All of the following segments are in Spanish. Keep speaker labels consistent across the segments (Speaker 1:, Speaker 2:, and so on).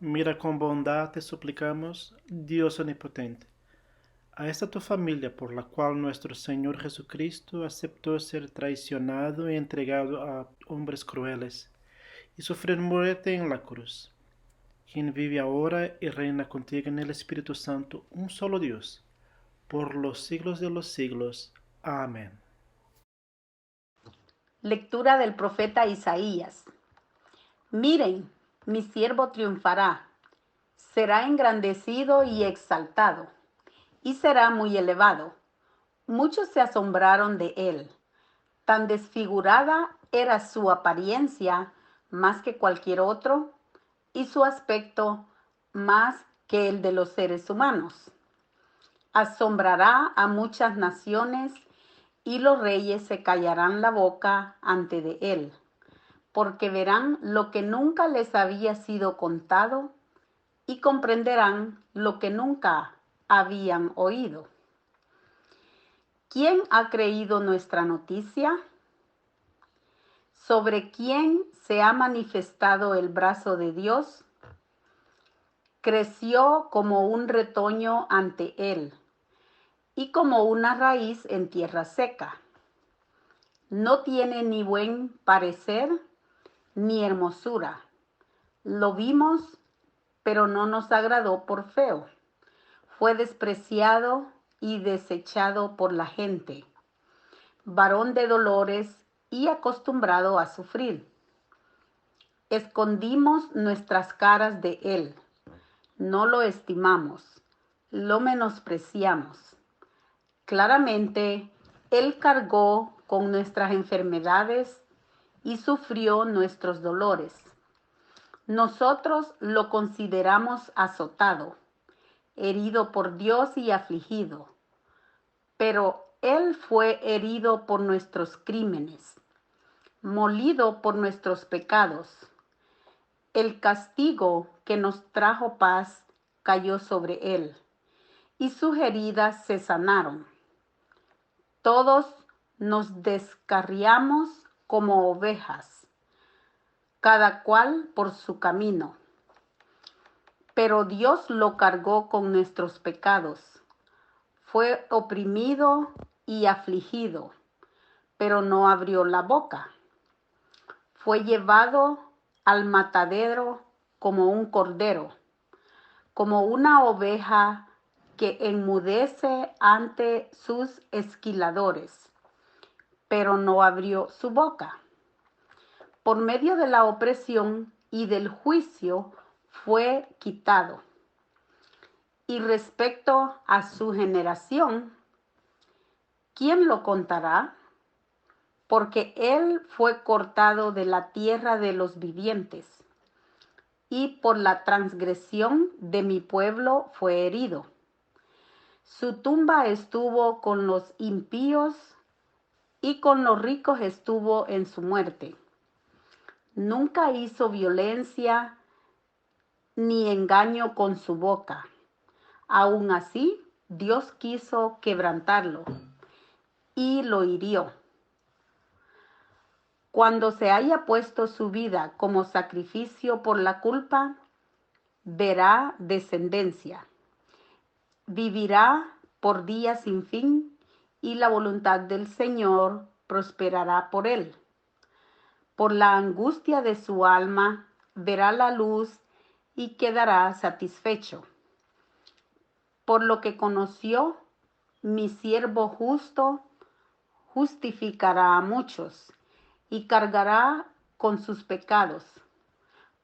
Speaker 1: Mira con bondad, te suplicamos, Dios omnipotente, a esta tu familia por la cual nuestro Señor Jesucristo aceptó ser traicionado y entregado a hombres crueles y sufrir muerte en la cruz, quien vive ahora y reina contigo en el Espíritu Santo, un solo Dios, por los siglos de los siglos. Amén.
Speaker 2: Lectura del profeta Isaías. Miren, mi siervo triunfará, será engrandecido y exaltado, y será muy elevado. Muchos se asombraron de él. Tan desfigurada era su apariencia más que cualquier otro, y su aspecto más que el de los seres humanos. Asombrará a muchas naciones, y los reyes se callarán la boca ante de él, porque verán lo que nunca les había sido contado y comprenderán lo que nunca habían oído. ¿Quién ha creído nuestra noticia? ¿Sobre quién se ha manifestado el brazo de Dios? Creció como un retoño ante él y como una raíz en tierra seca. No tiene ni buen parecer ni hermosura. Lo vimos, pero no nos agradó por feo. Fue despreciado y desechado por la gente, varón de dolores y acostumbrado a sufrir. Escondimos nuestras caras de él, no lo estimamos, lo menospreciamos. Claramente, él cargó con nuestras enfermedades y sufrió nuestros dolores. Nosotros lo consideramos azotado, herido por Dios y afligido. Pero él fue herido por nuestros crímenes, molido por nuestros pecados. El castigo que nos trajo paz cayó sobre él, y sus heridas se sanaron. Todos nos descarriamos como ovejas, cada cual por su camino. Pero Dios lo cargó con nuestros pecados. Fue oprimido y afligido, pero no abrió la boca. Fue llevado al matadero como un cordero, como una oveja que enmudece ante sus esquiladores, pero no abrió su boca. Por medio de la opresión y del juicio fue quitado. Y respecto a su generación, ¿quién lo contará? Porque él fue cortado de la tierra de los vivientes, y por la transgresión de mi pueblo fue herido. Su tumba estuvo con los impíos, y con los ricos estuvo en su muerte. Nunca hizo violencia ni engaño con su boca. Aun así, Dios quiso quebrantarlo y lo hirió. Cuando se haya puesto su vida como sacrificio por la culpa, verá descendencia. Vivirá por días sin fin, y la voluntad del Señor prosperará por él. Por la angustia de su alma verá la luz y quedará satisfecho. Por lo que conoció, mi siervo justo justificará a muchos y cargará con sus pecados.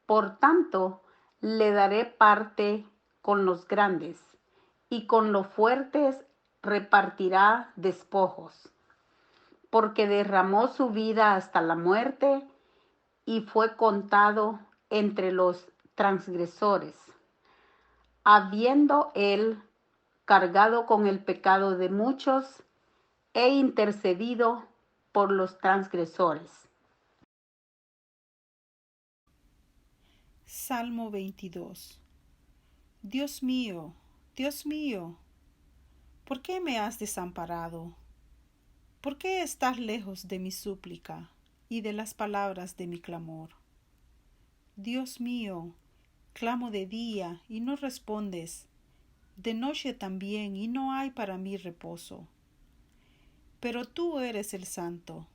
Speaker 2: Por tanto, le daré parte con los grandes, y con los fuertes repartirá despojos, porque derramó su vida hasta la muerte y fue contado entre los transgresores, habiendo él cargado con el pecado de muchos e intercedido por los transgresores.
Speaker 3: Salmo 22. Dios mío, ¿por qué me has desamparado? ¿Por qué estás lejos de mi súplica y de las palabras de mi clamor? Dios mío, Clamo de día y no respondes, de noche también y no hay para mí reposo. Pero tú eres el Santo,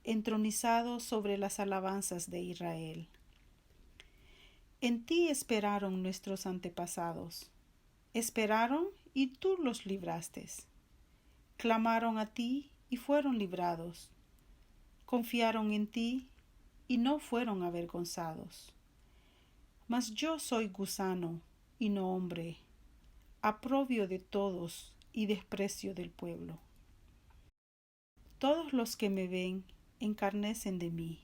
Speaker 3: entronizado sobre las alabanzas de Israel. En ti esperaron nuestros antepasados. Esperaron y tú los libraste. Clamaron a ti y fueron librados. Confiaron en ti y no fueron avergonzados. Mas yo soy gusano y no hombre, aprobio de todos y desprecio del pueblo. Todos los que me ven encarnecen de mí,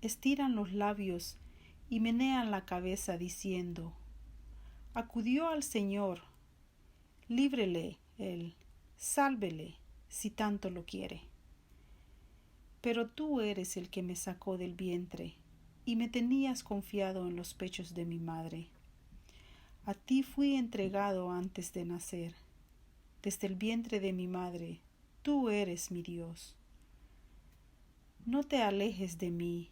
Speaker 3: estiran los labios y menean la cabeza diciendo: acudió al Señor, líbrele él, sálvele si tanto lo quiere. Pero tú eres el que me sacó del vientre y me tenías confiado en los pechos de mi madre. A ti fui entregado antes de nacer. Desde el vientre de mi madre, tú eres mi Dios. No te alejes de mí,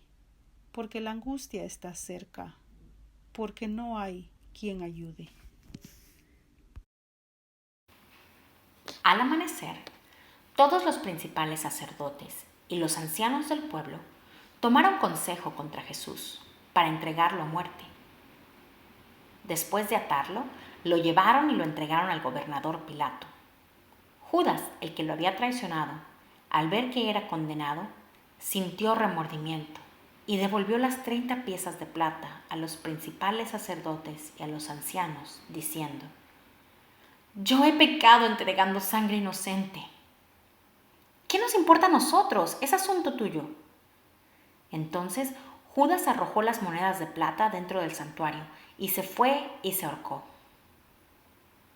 Speaker 3: porque la angustia está cerca, porque no hay quien ayude.
Speaker 4: Al amanecer, todos los principales sacerdotes y los ancianos del pueblo tomaron consejo contra Jesús para entregarlo a muerte. Después de atarlo, lo llevaron y lo entregaron al gobernador Pilato. Judas, el que lo había traicionado, al ver que era condenado, sintió remordimiento y devolvió las 30 piezas de plata a los principales sacerdotes y a los ancianos, diciendo: yo he pecado entregando sangre inocente. ¿Qué nos importa a nosotros? Es asunto tuyo. Entonces Judas arrojó las monedas de plata dentro del santuario y se fue y se ahorcó.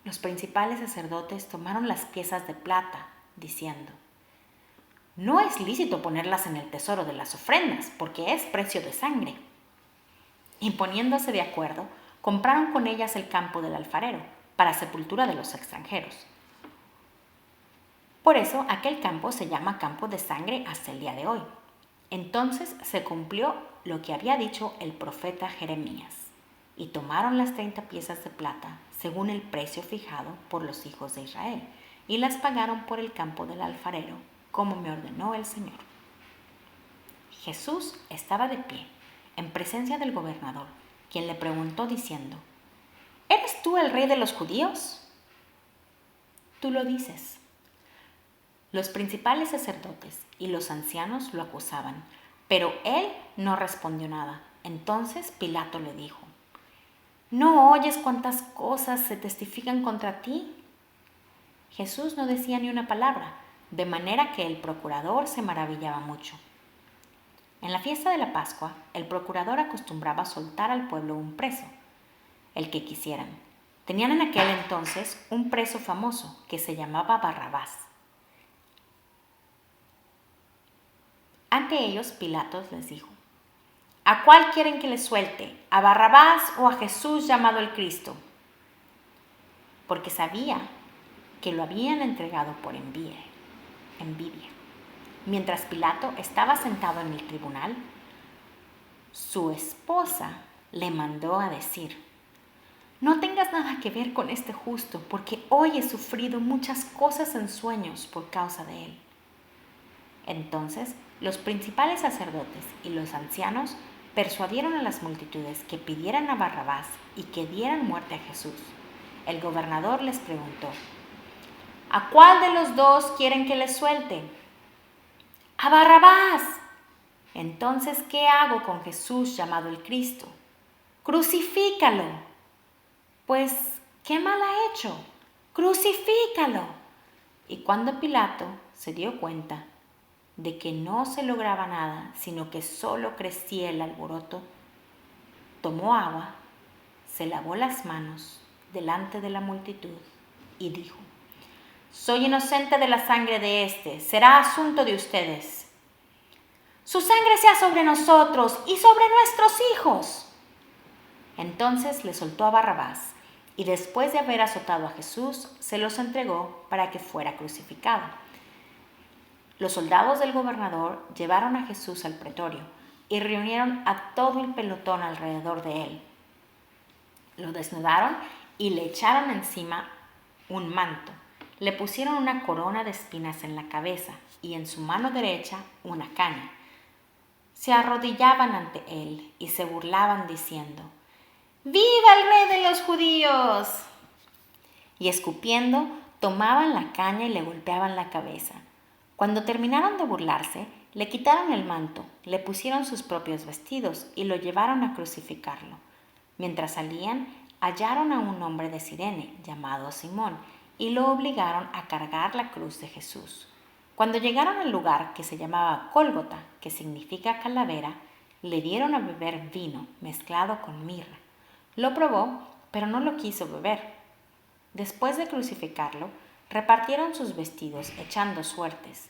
Speaker 4: Los principales sacerdotes tomaron las piezas de plata, diciendo: no es lícito ponerlas en el tesoro de las ofrendas, porque es precio de sangre. Y poniéndose de acuerdo, compraron con ellas el campo del alfarero, para sepultura de los extranjeros. Por eso aquel campo se llama campo de sangre hasta el día de hoy. Entonces se cumplió lo que había dicho el profeta Jeremías, y tomaron las 30 piezas de plata, según el precio fijado por los hijos de Israel, y las pagaron por el campo del alfarero, como me ordenó el Señor. Jesús estaba de pie, en presencia del gobernador, quien le preguntó diciendo: ¿eres tú el rey de los judíos? Tú lo dices. Los principales sacerdotes y los ancianos lo acusaban, pero él no respondió nada. Entonces Pilato le dijo: ¿no oyes cuántas cosas se testifican contra ti? Jesús no decía ni una palabra, de manera que el procurador se maravillaba mucho. En la fiesta de la Pascua, el procurador acostumbraba soltar al pueblo un preso, el que quisieran. Tenían en aquel entonces un preso famoso que se llamaba Barrabás. Ante ellos Pilatos les dijo: ¿a cuál quieren que les suelte? ¿A Barrabás o a Jesús llamado el Cristo? Porque sabía que lo habían entregado por envidia. Mientras Pilato estaba sentado en el tribunal, su esposa le mandó a decir: no tengas nada que ver con este justo, porque hoy he sufrido muchas cosas en sueños por causa de él. Entonces los principales sacerdotes y los ancianos persuadieron a las multitudes que pidieran a Barrabás y que dieran muerte a Jesús. El gobernador les preguntó: ¿a cuál de los dos quieren que les suelte? ¡A Barrabás! Entonces, ¿qué hago con Jesús llamado el Cristo? ¡Crucifícalo! Pues, ¿qué mal ha hecho? ¡Crucifícalo! Y cuando Pilato se dio cuenta de que no se lograba nada, sino que solo crecía el alboroto, tomó agua, se lavó las manos delante de la multitud y dijo: soy inocente de la sangre de éste, será asunto de ustedes. Su sangre sea sobre nosotros y sobre nuestros hijos. Entonces le soltó a Barrabás, y después de haber azotado a Jesús, se los entregó para que fuera crucificado. Los soldados del gobernador llevaron a Jesús al pretorio y reunieron a todo el pelotón alrededor de él. Lo desnudaron y le echaron encima un manto. Le pusieron una corona de espinas en la cabeza y en su mano derecha una caña. Se arrodillaban ante él y se burlaban diciendo: ¡Viva el rey de los judíos! Y escupiendo, tomaban la caña y le golpeaban la cabeza. Cuando terminaron de burlarse, le quitaron el manto, le pusieron sus propios vestidos y lo llevaron a crucificarlo. Mientras salían, hallaron a un hombre de Cirene llamado Simón y lo obligaron a cargar la cruz de Jesús. Cuando llegaron al lugar que se llamaba Gólgota, que significa calavera, le dieron a beber vino mezclado con mirra. Lo probó, pero no lo quiso beber. Después de crucificarlo, repartieron sus vestidos echando suertes,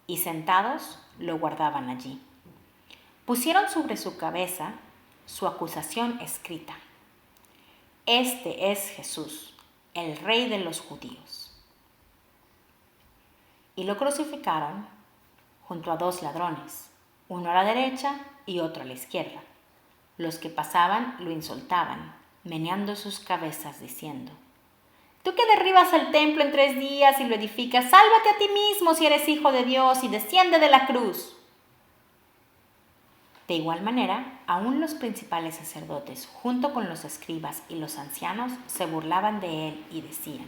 Speaker 4: y sentados lo guardaban allí. Pusieron sobre su cabeza su acusación escrita: Este es Jesús, el Rey de los judíos. Y lo crucificaron junto a dos ladrones, uno a la derecha y otro a la izquierda. Los que pasaban lo insultaban, meneando sus cabezas, diciendo: Tú que derribas el templo en 3 días y lo edificas, sálvate a ti mismo si eres hijo de Dios y desciende de la cruz. De igual manera, aún los principales sacerdotes, junto con los escribas y los ancianos, se burlaban de él y decían: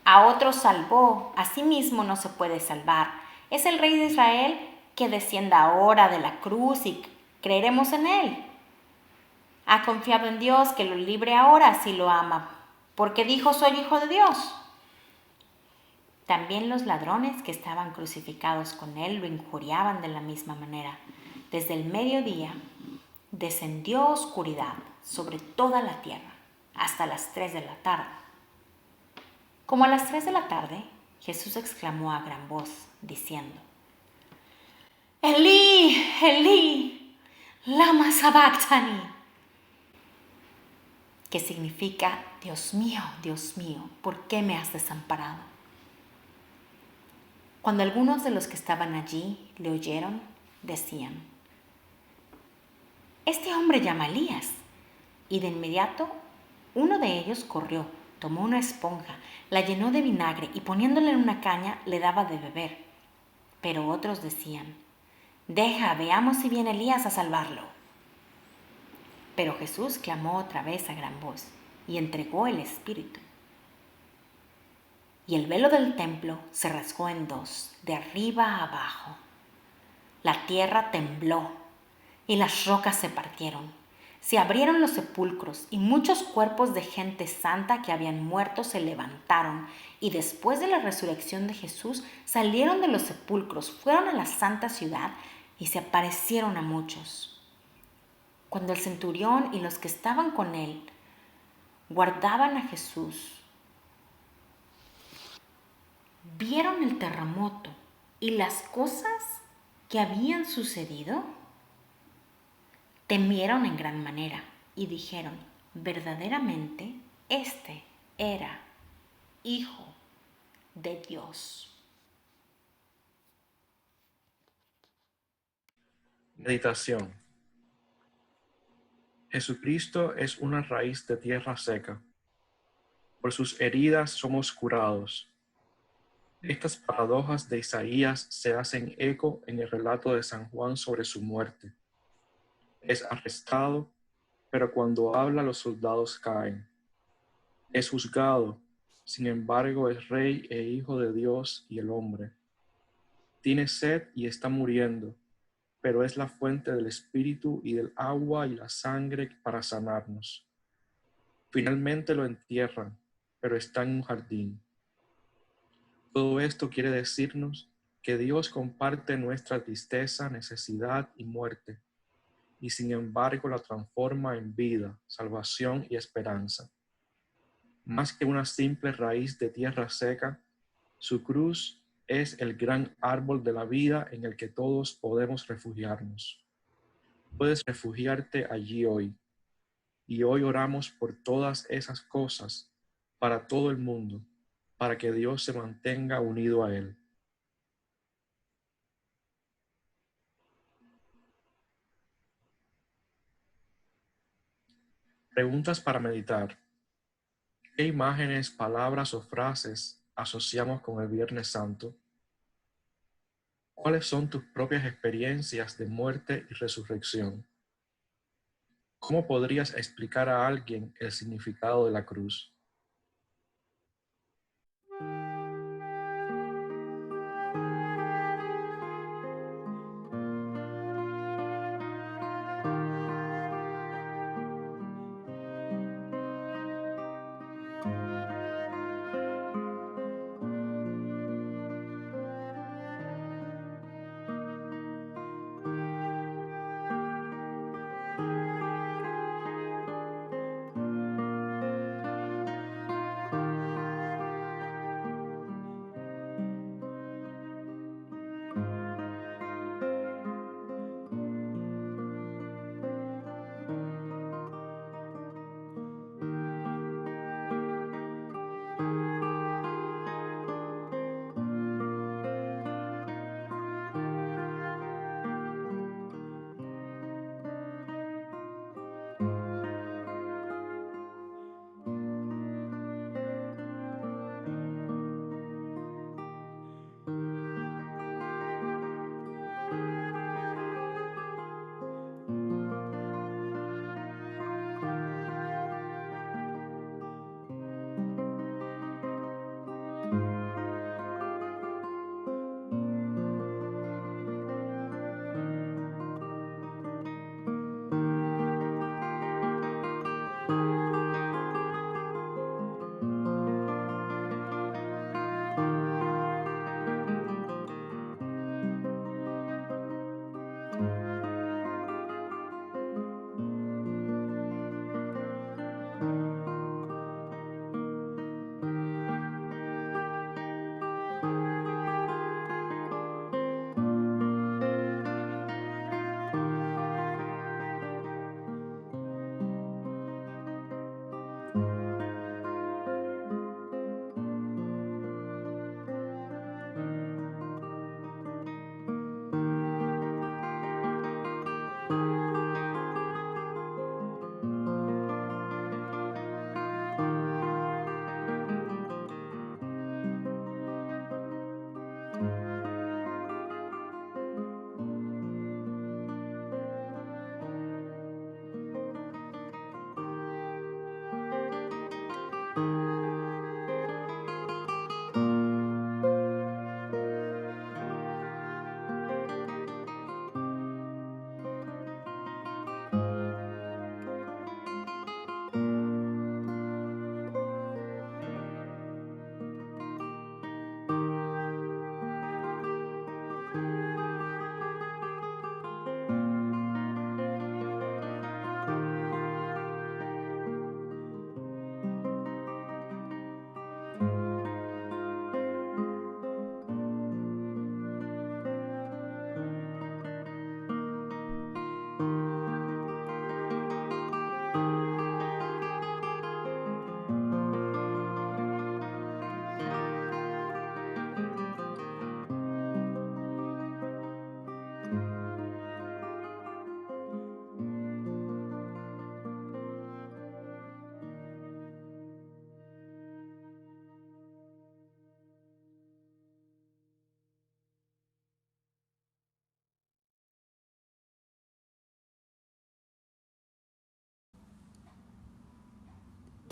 Speaker 4: A otro salvó, a sí mismo no se puede salvar. Es el Rey de Israel, que descienda ahora de la cruz y creeremos en él. Ha confiado en Dios, que lo libre ahora si lo ama, porque dijo: soy hijo de Dios. También los ladrones que estaban crucificados con él lo injuriaban de la misma manera. Desde el mediodía descendió oscuridad sobre toda la tierra hasta las 3 de la tarde. Como a las 3 de la tarde, Jesús exclamó a gran voz, diciendo: Elí, Elí, lama sabactani, que significa: Dios mío, ¿por qué me has desamparado? Cuando algunos de los que estaban allí le oyeron, decían: Este hombre llama a Elías. Y de inmediato uno de ellos corrió, tomó una esponja, la llenó de vinagre y poniéndola en una caña le daba de beber. Pero otros decían: Deja, veamos si viene Elías a salvarlo. Pero Jesús clamó otra vez a gran voz y entregó el Espíritu. Y el velo del templo se rasgó en 2, de arriba a abajo. La tierra tembló y las rocas se partieron. Se abrieron los sepulcros y muchos cuerpos de gente santa que habían muerto se levantaron, y después de la resurrección de Jesús salieron de los sepulcros, fueron a la santa ciudad y se aparecieron a muchos. Cuando el centurión y los que estaban con él guardaban a Jesús, vieron el terremoto y las cosas que habían sucedido, temieron en gran manera y dijeron: verdaderamente este era Hijo de Dios.
Speaker 5: Meditación. Jesucristo es una raíz de tierra seca. Por sus heridas somos curados. Estas paradojas de Isaías se hacen eco en el relato de San Juan sobre su muerte. Es arrestado, pero cuando habla los soldados caen. Es juzgado, sin embargo es rey e hijo de Dios y el hombre. Tiene sed y está muriendo, pero es la fuente del espíritu y del agua y la sangre para sanarnos. Finalmente lo entierran, pero está en un jardín. Todo esto quiere decirnos que Dios comparte nuestra tristeza, necesidad y muerte, y sin embargo la transforma en vida, salvación y esperanza. Más que una simple raíz de tierra seca, su cruz es el gran árbol de la vida en el que todos podemos refugiarnos. Puedes refugiarte allí hoy. Y hoy oramos por todas esas cosas, para todo el mundo, para que Dios se mantenga unido a Él. Preguntas para meditar. ¿Qué imágenes, palabras o frases asociamos con el Viernes Santo? ¿Cuáles son tus propias experiencias de muerte y resurrección? ¿Cómo podrías explicar a alguien el significado de la cruz?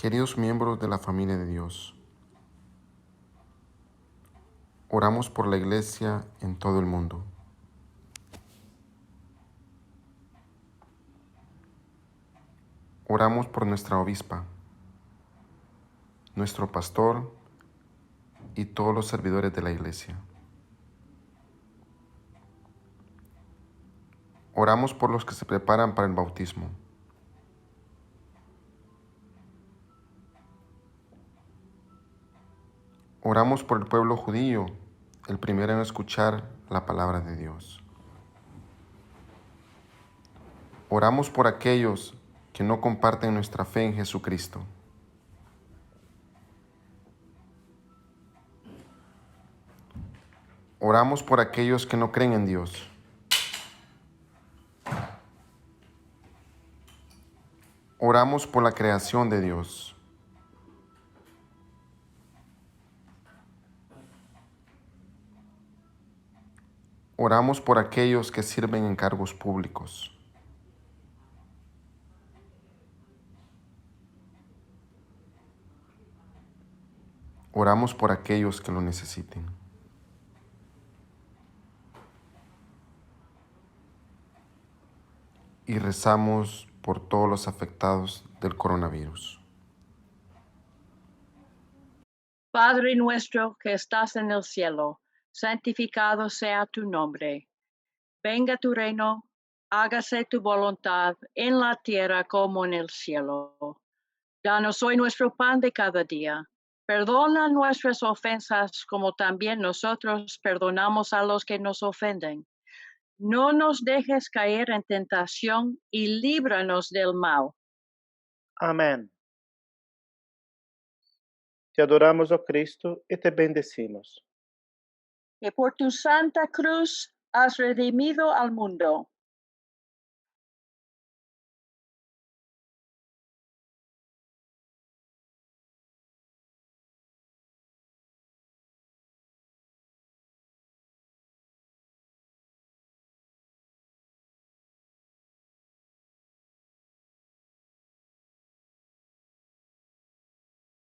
Speaker 6: Queridos miembros de la familia de Dios, oramos por la Iglesia en todo el mundo. Oramos por nuestra obispa, nuestro pastor y todos los servidores de la Iglesia. Oramos por los que se preparan para el bautismo. Oramos por el pueblo judío, el primero en escuchar la palabra de Dios. Oramos por aquellos que no comparten nuestra fe en Jesucristo. Oramos por aquellos que no creen en Dios. Oramos por la creación de Dios. Oramos por aquellos que sirven en cargos públicos. Oramos por aquellos que lo necesiten. Y rezamos por todos los afectados del coronavirus.
Speaker 7: Padre nuestro que estás en el cielo, santificado sea tu nombre. Venga tu reino, hágase tu voluntad en la tierra como en el cielo. Danos hoy nuestro pan de cada día. Perdona nuestras ofensas como también nosotros perdonamos a los que nos ofenden. No nos dejes caer en tentación y líbranos del mal.
Speaker 1: Amén. Te adoramos, oh Cristo, y te bendecimos.
Speaker 7: Que por tu santa cruz has redimido al mundo.